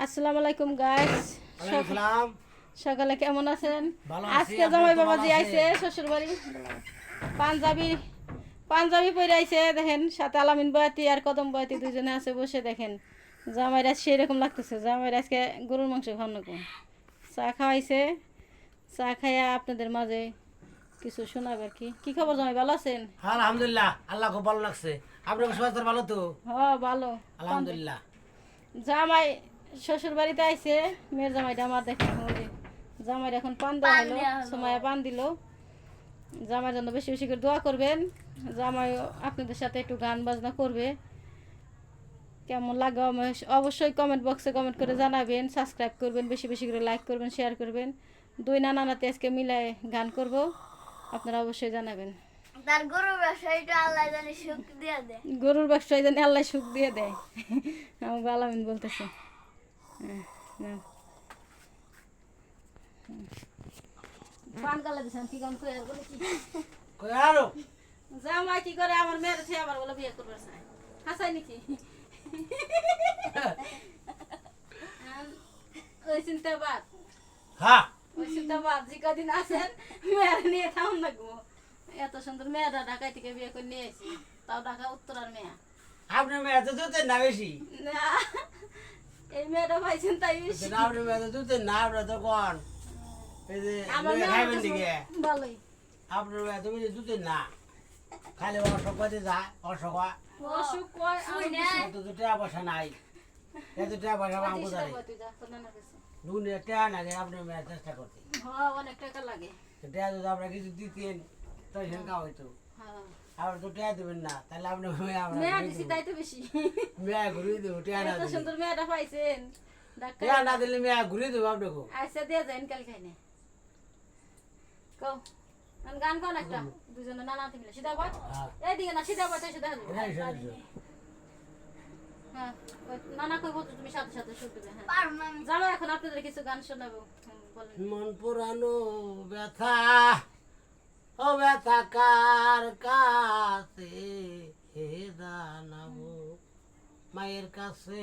আসসালামু আলাইকুম গাইস, ওয়ালাইকুম সকালে কেমন আছেন? ভালো আছি, আজকে আপনি জামাই তো বাবাজি ভালো আইছে আছেন? শ্বশুর বাড়ি। পাঞ্জাবি পাঞ্জাবি পরে আইছে, দেখেন সাথে আলামিন বয়াতি আর কদম বয়াতি দুজনে আছে বসে। দেখেন জামাইরা সেই রকম লাগতেছে। জামাইরা আজকে গরুর মাংস খাওয়ানো কম, চা খাওয়াইছে। চা খাইয়া আপনাদের মাঝে কিছু শোনাবে আর কি। কি খবর জামাই, ভালো আছেন? আলহামদুলিল্লাহ, আল্লাহ খুব ভালো লাগছে। আপনার সবাই ভালো তো? ভালো। আলহামদুলিল্লাহ। জামাই শ্বশুর বাড়িতে আইছে, মেয়ের জামাইটা আমার দেখেন ওই যে জামাইর এখন পান দেওয়া হলো, সময় পান দিল। জামাইয়ের জন্য বেশি বেশি করে দোয়া করবেন। জামাই আপনাদের সাথে একটু গান বাজনা করবে। কেমন লাগে অবশ্যই কমেন্ট বক্সে কমেন্ট করে জানাবেন। সাবস্ক্রাইব করবেন, বেশি বেশি করে লাইক করবেন, শেয়ার করবেন। দুই নানাতে আজকে মিলায় গান করব, আপনারা অবশ্যই জানাবেন। তার গরুর ব্যবসায়ীটা আল্লাহ জানি সুখ দিয়ে দেয়। গরুর ব্যবসায় জানি আল্লাহ সুখ দিয়ে দেয়, আমাকে আলামিন বলতেছে। হ্যাঁ, পান গালা দিছেন কি গান কই আর বলে কি কই আরো জামাই কি করে আমার মেয়ের ছে আবার বলে বিয়ে করবে চাই হাসাই নাকি ওই চিন্তা বাদ, হ্যাঁ ওই চিন্তা বাদ। যে কদিন আছেন মেয়ের নিয়ে থাকুন লাগবো। এত সুন্দর মেয়েরা ঢাকায় থেকে বিয়ে করে নিয়ে এসেছি, তাও ঢাকা উত্তরার মেয়ে। আপনি মেয়ে তো জুতেন না বেশি। না, এই মেয়েটা পাইছেন তাই বেশি। আপনি মেয়ে তো জুতেন না, আপনার তো কোন এই যে আমার মেয়ে মেয়ে খাইবেন দিকে। ভালোই। আপনার মেয়ে তো বেশি জুতেন না, খালি অসুখ হতে যায়। অসুখ অসুখ কয় তো টাকা পয়সা নাই, এত টাকা পয়সা আমার কোথায়? দুনিয়া টাকা লাগে, আপনি মেয়ে চেষ্টা করতে। হ্যাঁ, অনেক টাকা লাগে। টাকা যদি আপনার কিছু দিতেন তো সেরকম হইতো। হ্যাঁ, আবার তো টাকা দেবেন না, তাহলে আপনি মেয়া দিছি তাই তো বেশি। মেয়া ঘুরিয়ে দেবো। টাকা না এত দিলে সুন্দর মেয়েটা পাইছেন টাকা না দিলে মেয়া ঘুরিয়ে দেবো আপনাকে। আইসা দিয়ে যাইন কাল খাইনে কও গান গান একটা দুজনে নানা মিলে সিধা বয় এইদিকে না সিধা বয় সিধা হ্যাঁ নানা কই বলতো তুমি সাথে সাথে শুনতে দেবে। হ্যাঁ পারবো না আমি। জানো এখন আপনাদের কিছু গান শোনাবো, বলেন। মন পুরানো ব্যথা, ও ব্যথা কার কাছে জানাবো, মায়ের কাছে।